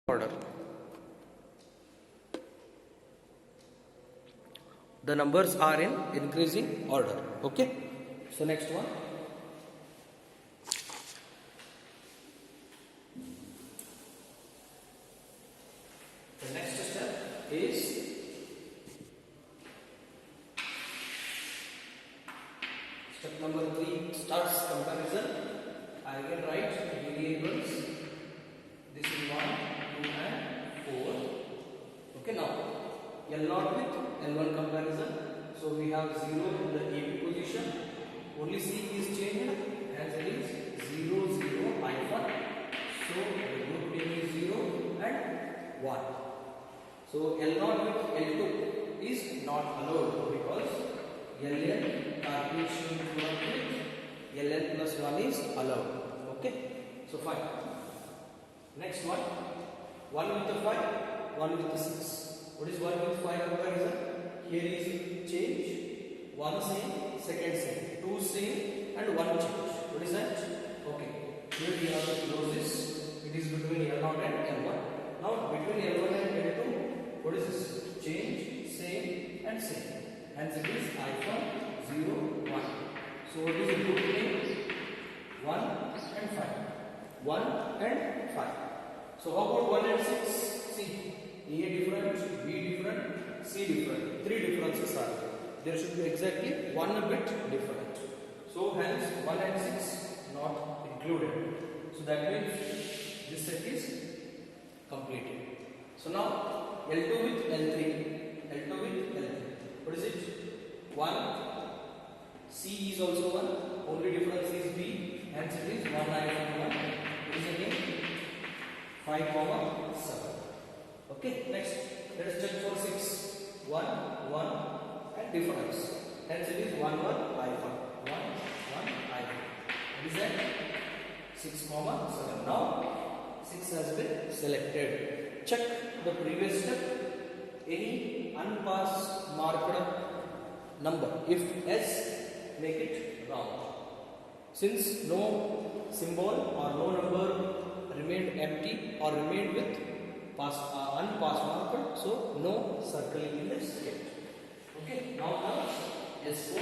order. The numbers are in increasing order. Okay. So next one. The next step is step number 3 starts comparison. I will write variables. This is 1, 2 and 4. Okay, now L0 with L1 comparison. So we have 0 in the AB position. Only C is changed as it is 0, 0, alpha. So the group name is 0 and 1. So L0 with L2 is not allowed because LN Cartesian product with LN plus 1 is allowed. Okay. So fine. Next one. 1 with the 5, 1 with the 6. What is 1 with 5 comparison? Here is change. 1 same, second same, 2 same and 1 change. What is that? Okay. Here we have to close this. It is between L0 and L1. Now between L1 and L2, what is this? Change, same and same. Hence it is alpha 0, 1. So what is the group name? 1 and 5. 1 and 5. So how about 1 and 6? See, A different, B different, C different. 3 differences are there. There should be exactly 1 bit different. So hence 1 and 6 not included. So that means this set is completed. So now L2 with L3. L2 with L3. What is it? 1. C is also 1. Only difference is B. Hence it is 1 and 1. What is the name? 5, 7. Okay, next let us check for 6. 1, 1 and difference. Hence it is 1, 1, alpha. 1, 1, alpha. What is that? 6, 7. Now 6 has been selected. Check the previous step. Any unpassed marked number. If S, make it round. Since no symbol or no number remained empty or remained with unpassed marker, so no circling in the sketch. Okay, now comes S4.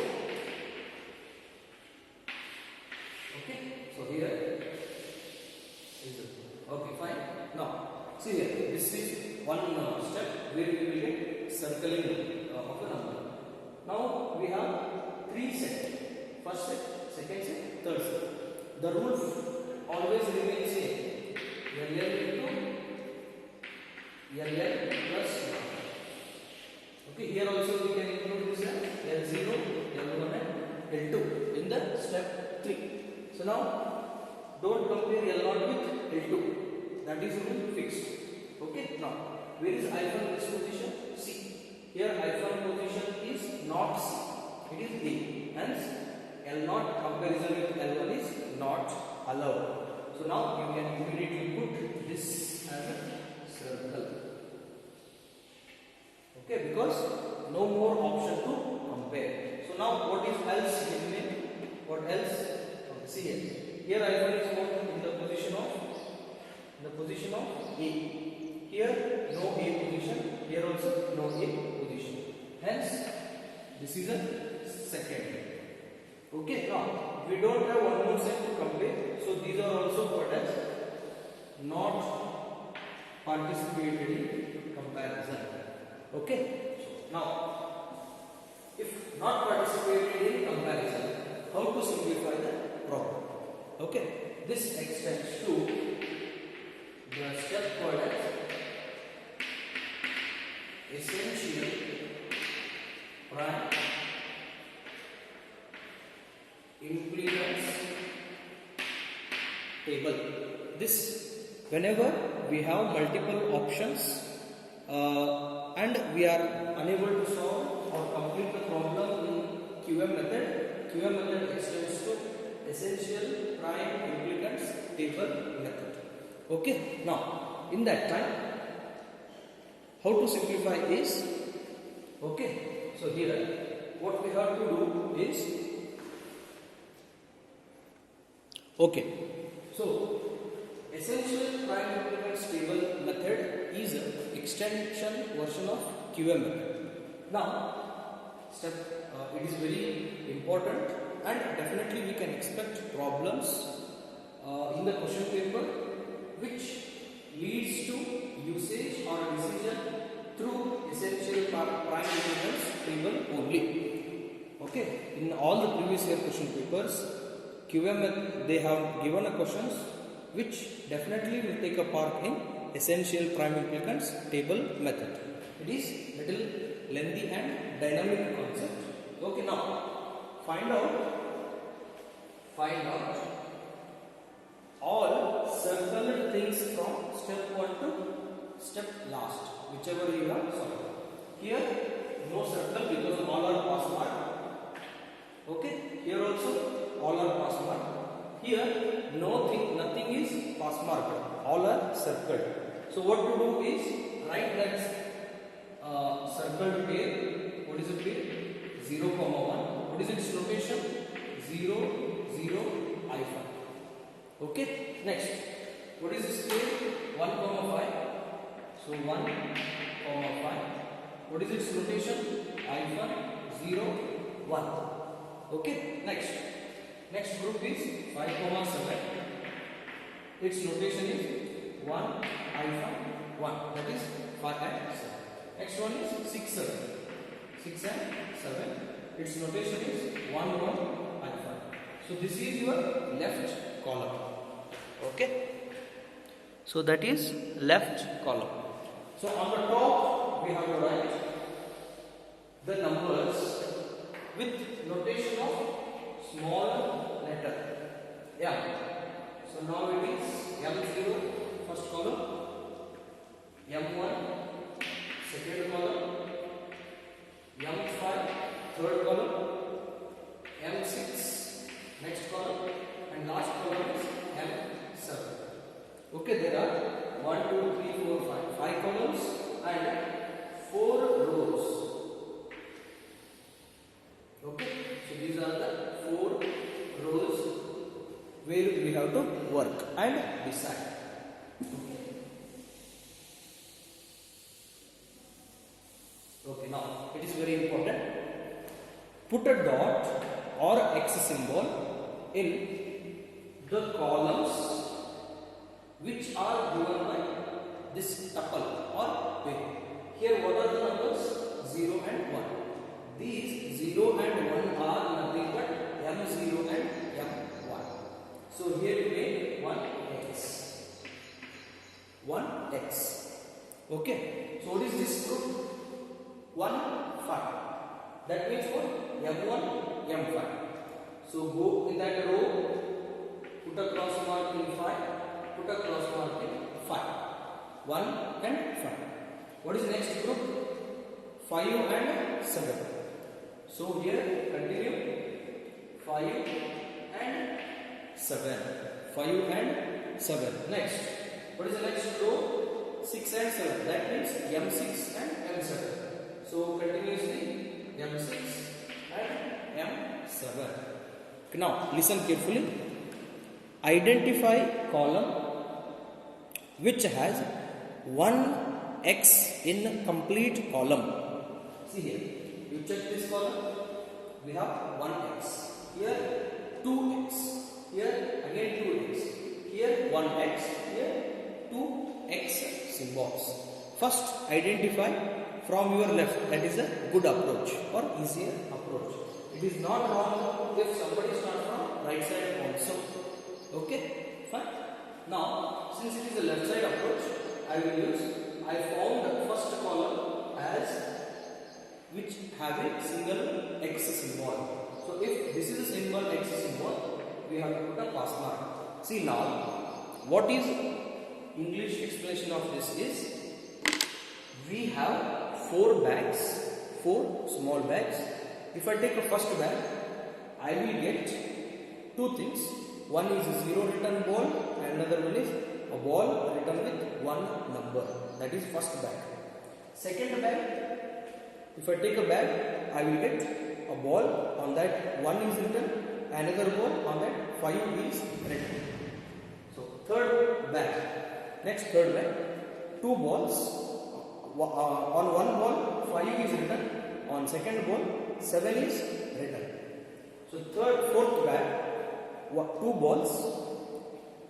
Okay, so here is it. Okay, fine. Now see here, this is one step where we will get circling of a number. Now we have 3 sets. First set, second set, third set. The rule always remains same. LL into LL plus 1. Okay, here also we can include this as L0, L1 and L2 in the step 3. So now don't compare L0 with L2. That is rule fixed. Okay, now where is alpha in this position? C. Here alpha position is not C. It is A. Hence L0 comparison with L1 is not allowed. So now you can immediately put this as a circle. Okay, because no more option to compare. So now what is else remain? What else? Okay, see here. Here alpha is found in the position of A. Here no A position. Here also no A position. Hence this is a second. Okay, now we don't have one more set to compare. So these are also called as not participated in comparison. Okay, now if not participated in comparison, how to simplify the problem? Okay, this extends to the step called as essential prime implicance table. This whenever we have multiple options and we are unable to solve or complete the problem in QM method, QM method extends to essential prime implicance table method. Okay, now in that time how to simplify is, okay, so here what we have to do is, okay, so essential prime implicance table method extension version of QM method. Now, it is very important, and definitely we can expect problems in the question paper which leads to usage or decision through essential prime impedance table only. Okay, in all the previous year question papers, QM they have given a questions which definitely will take a part in essential prime impedance table method. It is little lengthy and dynamic concept. Okay, now find out all circular things from step 1 to step last, whichever you have solved. Here no circle because all are pass mark. Okay, here also all are pass mark. Here nothing is pass mark, all are circled. So what to do is write that circled pair. What is the pair? 0, 1. What is its notation? 0, 0, I5. Okay, next. What is this pair? 1, 5. So 1, 5. What is its notation? I5, 0, 1. Okay, next group is 5, 7. Its notation is 1, I5, 1. That is 5 and 7. Next one is 6, 7. 6 and 7. Its notation is 1, I5. So this is your left column. Okay. So that is left column. So on the top we have to write the numbers with notation of small letter M. So now it is M0 first column, M1 second column, M5 third column, M6 next column, and last column is M7. Okay, there are 1, 2, 3, 4, 5 columns and 4 rows. Okay, so these are the 4 rows where we have to work and decide. Okay, now it is very important. Put a dot or X symbol in the columns which are given by this tuple or pair. Here what are the numbers? 0 and 1. These 0 and 1 are nothing but M0 and M1. So here we make 1x. 1x. Okay. So what is this group? 1, 5. That means what? M1, M5. So go in that row, put a cross mark in 5, put a cross mark in 5. 1 and 5. What is the next group? 5 and 7. So here continue 5 and 7. 5 and 7. Next. What is the next row? 6 and 7. That means M6 and M7. So continuously M6 and M7. Now listen carefully. Identify column which has 1x in complete column. See here. You check this column. We have 1x. Here 2x. Here again 2x. Here 1x. Here 2x symbols. First identify from your left. That is a good approach or easier approach. It is not wrong if somebody starts from right side also. Okay, fine. Now, since it is a left side approach, I found the first column as which having single X symbol. So if this is a single X symbol, we have to put a pass mark. See now, what is English explanation of this is, we have 4 bags, 4 small bags. If I take a first bag, I will get 2 things. One is 0 written ball and another one is a ball written with 1 number. That is first bag. Second bag, if I take a bag, I will get a ball on that 1 is written, another ball on that 5 is written. So third bag. Next third bag, 2 balls. on one ball 5 is written, on second ball 7 is written. So fourth bag, 2 balls.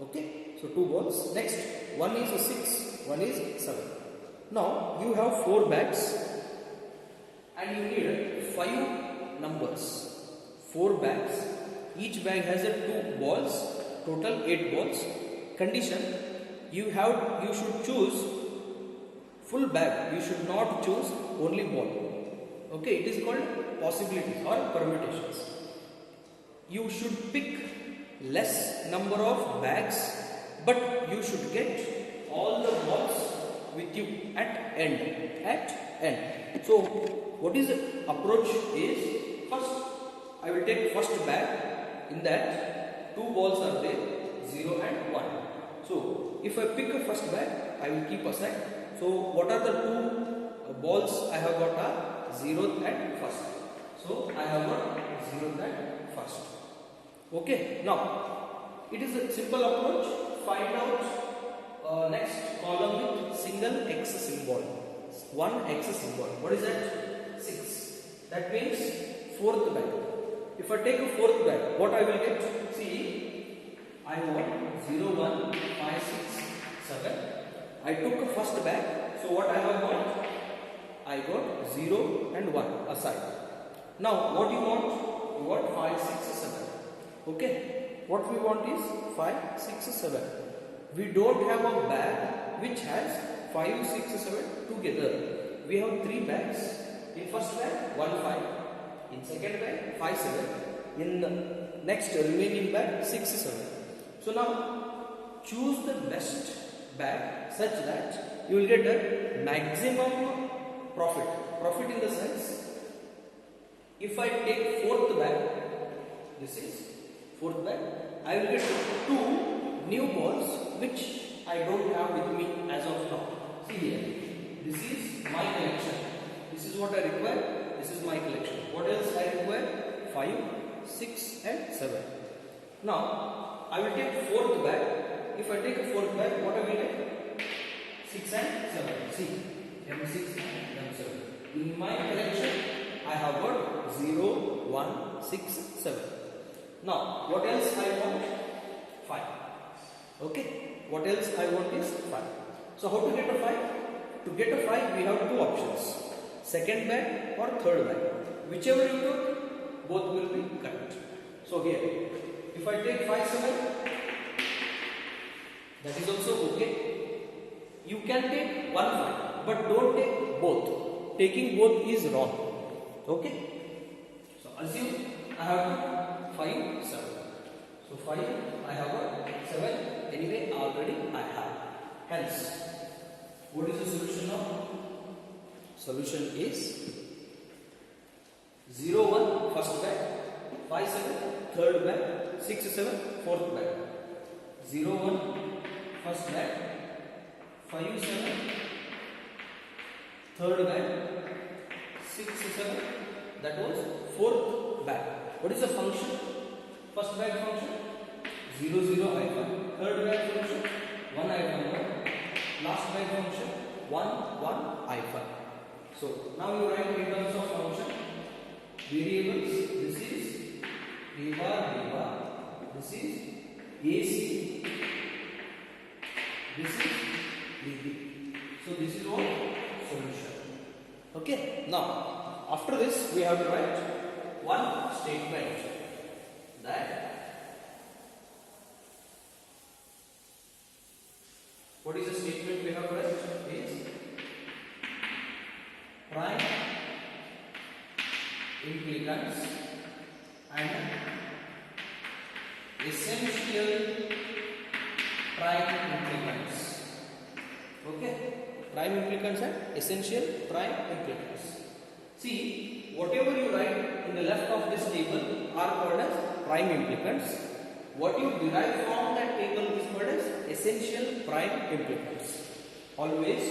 Okay, so 2 balls. Next, one is 6, one is 7. Now you have 4 bags and you need 5 numbers. 4 bags. Each bag has 2 balls. Total 8 balls. Condition: you should choose full bag. You should not choose only ball. Okay, it is called possibilities or permutations. You should pick less number of bags, but you should get all the balls with you at end. So what is the approach is, first I will take first bag. In that 2 balls are there, 0 and 1. So if I pick a first bag, I will keep aside. So what are the 2 balls I have got are 0th and 1st. So I have got 0th and 1st. Okay, now it is a simple approach. Find out next column with single X symbol. 1 X symbol. What is that? 6. That means 4th bag. If I take a 4th bag, what I will get? See, I want 0, 1, 5, 6, 7. I took a first bag. So what I have got? I got 0 and 1 aside. Now what you want? You want 5, 6, 7. Okay. What we want is 5, 6, 7. We don't have a bag which has 5, 6, 7 together. We have 3 bags. In first bag, 1, 5. In second bag, 5, 7. In the next remaining bag, 6, 7. So now choose the best bag such that you will get a maximum profit. Profit in the sense, if I take 4th bag, this is 4th bag, I will get 2 new balls which I don't have with me as of now. See here, this is my collection. This is what I require. This is my collection. What else I require? 5, 6 and 7. Now I will take 4th bag. If I take a 4th bag, what I will get? 6 and 7. See, M6 and M7. In my collection, I have got 0, 1, 6, 7. Now, what else I want? 5. Okay. What else I want is 5. So, how to get a 5? To get a 5, we have 2 options. Second bag or third bag. Whichever you took, both will be correct. So, here, if I take 5, 7, that is also okay. You can take 1, 5, but don't take both. Taking both is wrong. Okay. So, assume I have 5, 7. So 5, I have got 7. Anyway, already I have. Hence, what is the solution now? Solution is 0, 1, first bag, 5, 7, third bag, 6, 7, fourth bag. 0, 1, first bag, 5, 7, third bag, 6, 7, that was fourth bag. What is the function? First bag function 0, 0, I5. Third bag function 1, I5. Last bag function 1, 1, I5. So now you write in terms of function variables. This is A bar, B bar. This is AC. This is AB. So this is what solution. Okay. Now after this we have to write one statement that what is the statement we have to write is prime implicants and essential prime implicants. Okay, prime implicants and essential prime implicants. See, whatever you write in the left of this table are called as prime implicants. What you derive from that table is called as essential prime implicants. Always,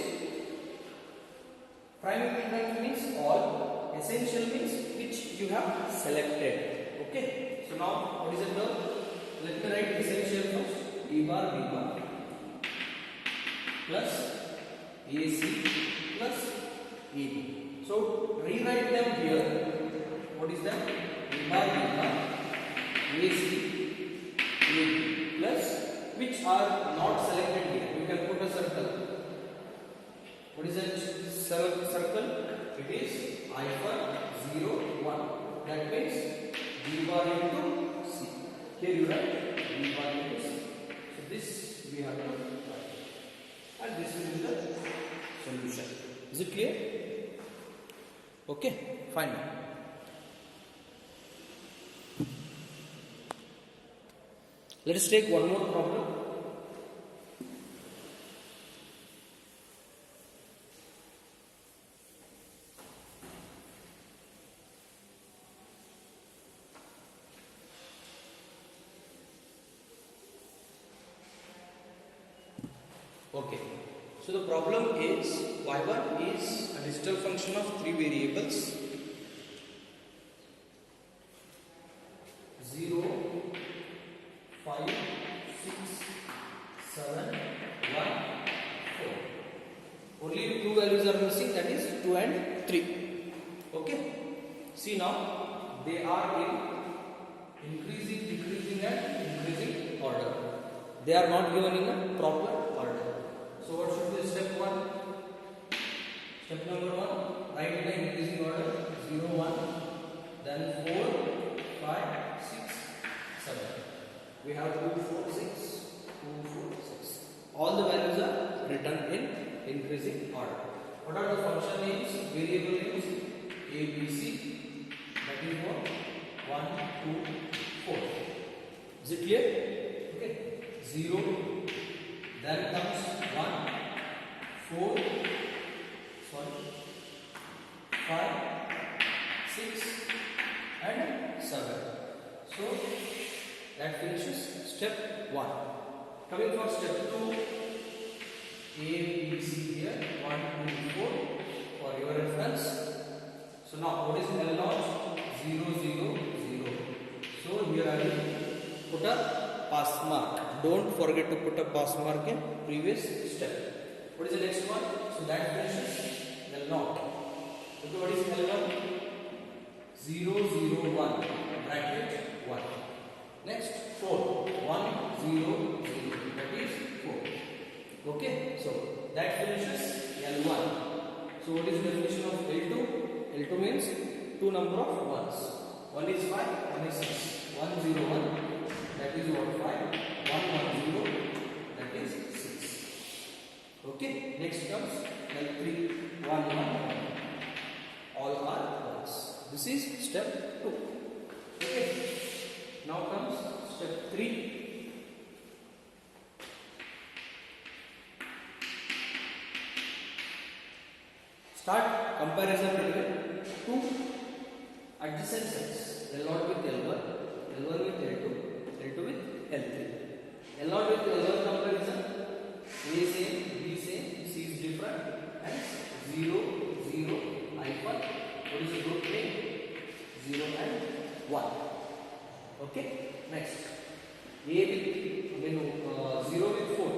prime implicant means all, essential means which you have selected. Okay. So now, what is the term? Let me write essential first. A bar, B bar plus AC plus AB. So rewrite them here. What is that? A bar B bar AC AB plus which are not selected here. You can put a circle. What is that circle? It is I for 0 1. That means B bar into C. Here you write B bar into C. So this we have to write. And this is the solution. Is it clear? Okay, fine. Let us take one more problem. Okay, so the problem is y1 is a digital function of three variables 0, 5, 6, 7, 1, 4. Only two values are missing, that is 2 and 3. Okay, see now they are in increasing, decreasing and increasing order. They are not given in a proper order. So what should be step 1? Step number 1, write in the increasing order 0, 1, then 4, 5, 6, 7. We have 2, 4, 6, 2, 4, 6. All the values are written in increasing order. What are the function names? Variable names A, B, C. That is what? 1, 2, 4. Is it clear? Okay. 0. Then comes 1, 4, 5, 6 and 7. So that finishes step 1. Coming for step 2, A, B, C here, 1, 2, 4 for your reference. So now what is L naught? 0, 0, 0. So here I will put a pass mark. Don't forget to put a pass mark in previous step. What is the next one? So that finishes L naught. Okay, what is L naught? 0, 0, 1. Bracket 1. Next 4. 1, 0, 0. That is 4. Okay, so that finishes L1. So what is the definition of L2? L2 means two number of ones. One is 5, one is 6. 1, 0, 1. That is what? 5. 1, 1, 0. That is 6. Okay, next comes L3. 1, 1, 1. All are ones. This is step 2. Okay. Now comes step 3. Start comparison between two adjacent sets, L0 with L1, L1 with L2, L2 with L3. L0 with L1 comparison, A same, B same, C is different, and 0, 0, I1. What is the group name? 0 and 1. Okay, next. A with 0 with 4.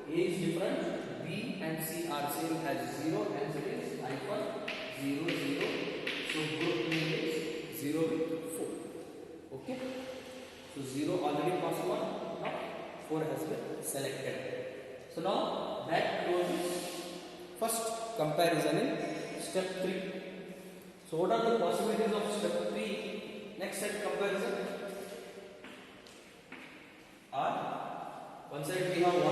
A is different. B and C are same as 0 and it is I1 0 0. So group name is 0 with 4. Okay. So 0 already passed 1. Now 4 has been selected. So now that closes first comparison in step 3. So what are the possibilities of step 3? Next set comparison are one side we have 1 4,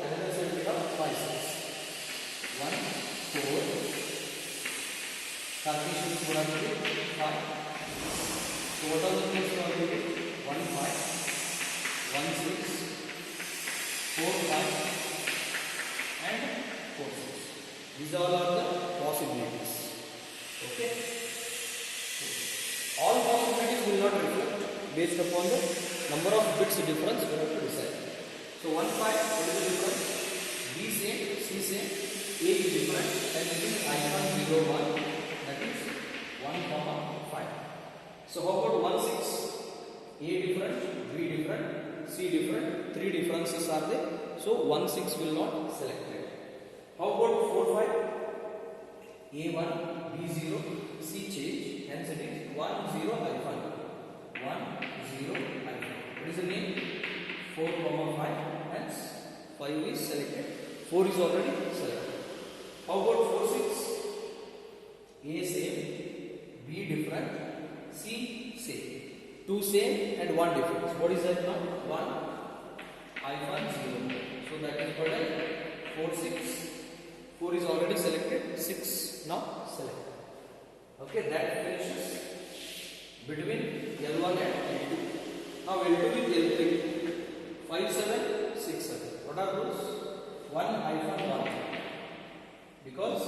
another side we have 5 6. 1 4 Cartesian probability 5. So what are the place probability? 1 5 1 6 4 5 and 4 6. These all are the possibilities. Okay. All possibilities will not reflect based upon the number of bits difference we have to decide. So 1 5, what is the difference? B same, C same, A is different, and this is I1 0 1, that is 1 5. So how about 1 6? A different, B different, C different, 3 differences are there. So 1 6 will not select it. How about 4 5? A1, B0, C change, hence it is 1 0 hyphen 1 0 hyphen. What is the name? 4 comma 5, hence 5 is selected. 4 is already selected. How about 4 6? A same, B different, C same. 2 same and 1 difference. What is that now? 1 hyphen 0. So that is what I 4 6. 4 is already selected. 6 now select. Okay, that finishes between L1 and L2. Now L2 with L3. 5 7 6 7. What are those? 1 hyphen 1. Because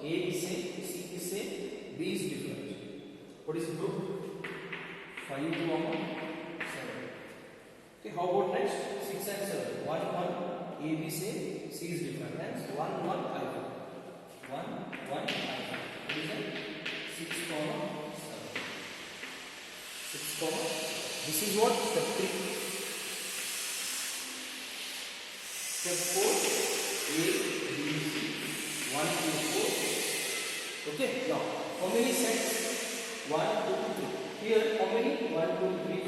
A is same, C is same, B is different. What is the group? 5 comma 7. Okay, how about next? 6 and 7. 1 1, A B same, C is different. Hence 1 1 hyphen. 1 1 hyphen. What is that? 6 comma 7. 6 comma. This is what? Step 3. Step 4. A B C. 1 2 4. Okay, now how many sets? 1 2 3. Here how many? 1 2 3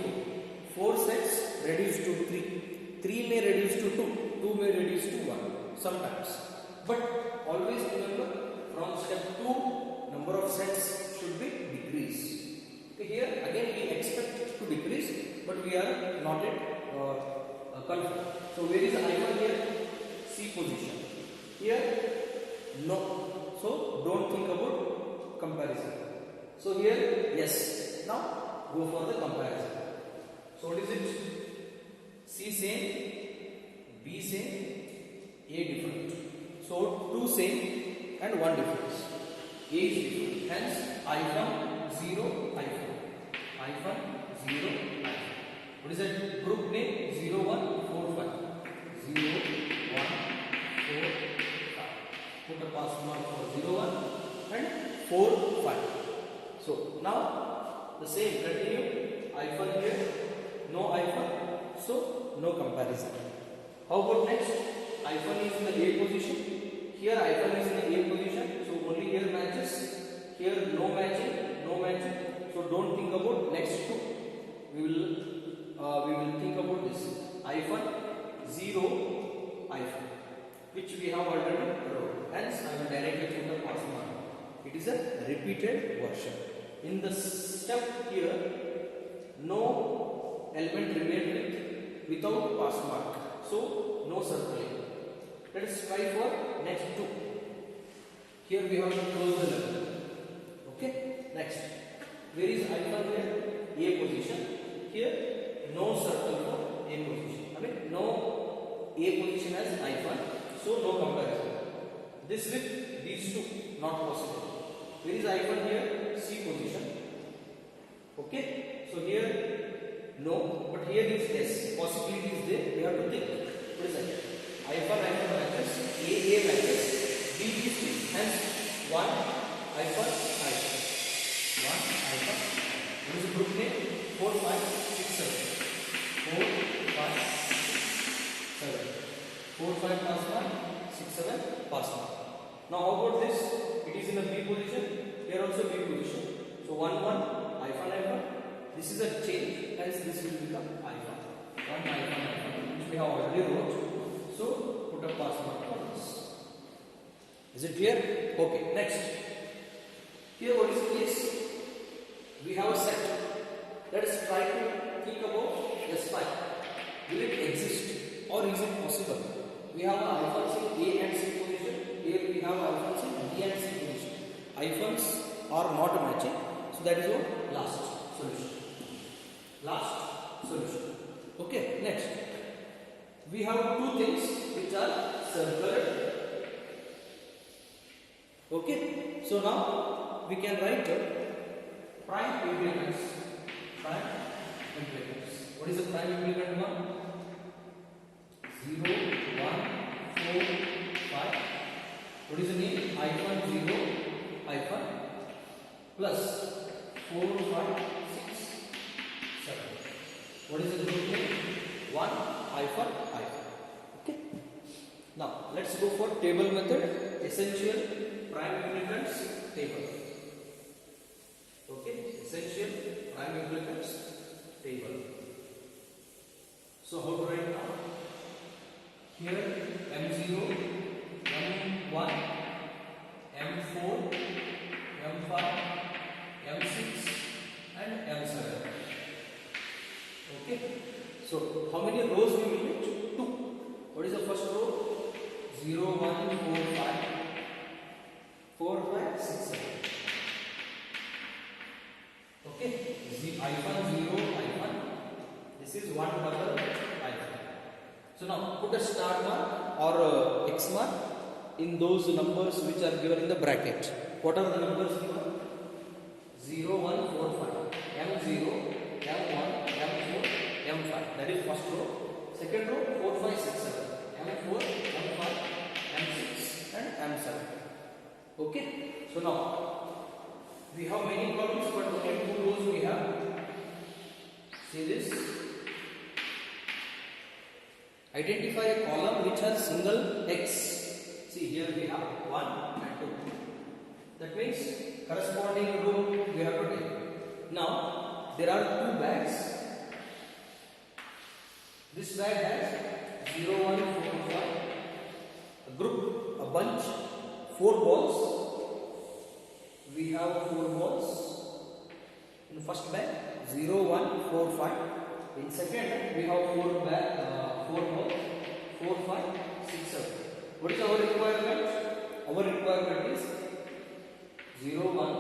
4. 4 sets reduced to 3. 3 may reduce to 2. 2 may reduce to 1 sometimes. But always remember, from step 2 number of sets should be decreased. Okay, here again we expect to decrease, but we are not yet confirmed. So where is the hyphen here? C position. Here no. So don't think about comparison. So here yes. Now go for the comparison. So what is it? C same, B same, A different. So 2 same and 1 difference. A is different. Hence hyphen 0 hyphen. Hyphen 0 hyphen. What is that group name? 0 1 4 5. 0 1 4 5. Put a pass mark for 0 1 and 4 5. So now the same continue. Hyphen here. No hyphen. So no comparison. How about next? Hyphen is in the A position. Here hyphen is in the A position. So only here matches. Here no matching, no matching. So don't think about next two. We will think about this hyphen 0 hyphen, which we have already wrote. Hence I will directly put the pass mark. It is a repeated version. In the step here, no element remained without pass mark. So no circling. Let us try for next two. Here we have to close the level. Okay. Next. Where is hyphen here? A position. Here no circle for A position. I mean no A position as hyphen. So no comparison. This with these two not possible. Where is hyphen here? C position. Okay. So here no, but here is yes. Possibility is there. We have to think. What is that? Hyphen matches, A matches, B is 3. Hence 1 hyphen hyphen. 1 hyphen. What is the group name? 4 5 6 7. 4 5 7. 4 5 pass mark, 6 7 pass mark. Now how about this? It is in a B position. Here also B position. So 1 1 hyphen hyphen. This is a change. Hence this will become hyphen. 1 hyphen hyphen, which we have already wrote. So put a pass mark for this. Is it clear? Okay. Next. Here what is the case? We have a set. Let us try to think about S5. Will it exist or is it possible? We have a hyphens in A and C position. Here we have hyphens in B and C position. Hyphens are not matching. So that is our last solution. Last solution. Okay. Next. We have two things which are circular. Okay. So now we can write prime impedance. Prime impedance. What is the prime impedance one? 0, 1, 4, 5. What is the name? Hyphen 0, hyphen plus 4, 5, 6, 7. What is the group name? 1 hyphen hyphen. Okay. Now let's go for table method. Essential prime implicants table. Okay, essential prime implicants table. So how to write now? Here M0, M1, M4, M5, M6 and M7. Okay. So how many rows we will get? 2. What is the first row? 0, 1, 4, 5. 4, 5, 6, 7. Okay. I1, 0, I1. This is 1 double I1. So now put a star mark or X mark in those numbers which are given in the bracket. What are the numbers given? 0, 1, 4, 5. M0, M1, M4, M5. That is first row. Second row 4, 5, 6, 7. M4, M5, M6 and M7. Okay. So now we have many columns but only 2 rows we have. See this. Identify a column which has single X. See here we have 1 and 2. That means corresponding row we have to take. Now there are 2 bags. This bag has 0, 1, 4, 5. A group, a bunch, 4 balls. We have 4 balls in the first bag. 0, 1, 4, 5. In second we have 4 balls. 4, 5, 6, 7. What is our requirement? Our requirement is 0, 1,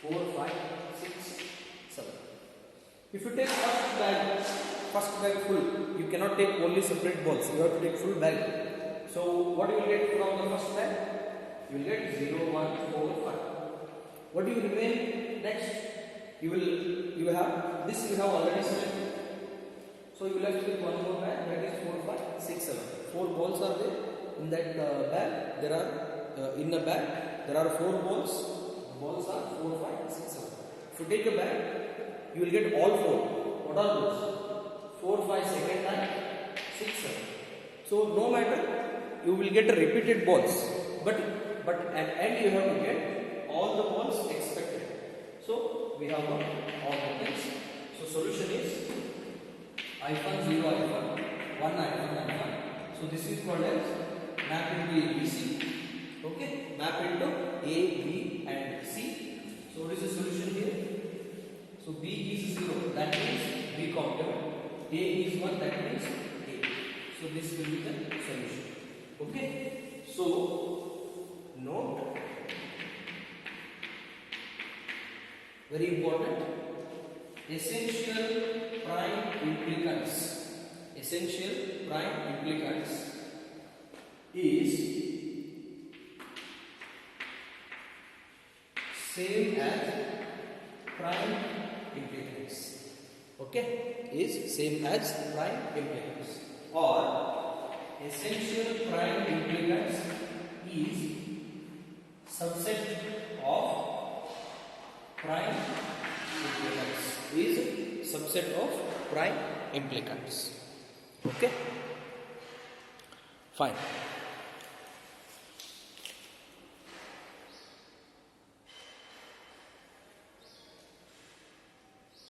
4, 5, 6, 7. If you take first bag full, you cannot take only separate balls. You have to take full bag. So what you will get from the first bag? You will get 0, 1, 4, 5. What do you remain next? You have this you have already selected. So you will have to take one more bag, that is 4, 5, 6, 7. 4 balls are there in that bag. There are in a bag there are 4 balls. The balls are 4, 5, 6, 7. If you take a bag, you will get all 4. What are those? 4, 5 second time, 6, 7. So no matter, you will get repeated balls, but at end you have to get all the balls expected. So we have got all the things. So solution is I1, 0, I1, 1, I1, I1. So this is called as map into ABC. Okay, map into A, B and C. So what is the solution here? So B is 0, that means B complement. A is 1, that means A. So this will be the solution. Okay. So note, very important, essential prime implicants. Essential prime implicants is same as prime implicants. Okay, is same as prime implicants, or essential prime implicants is subset of prime implicants. Is subset of prime implicants. Okay, fine.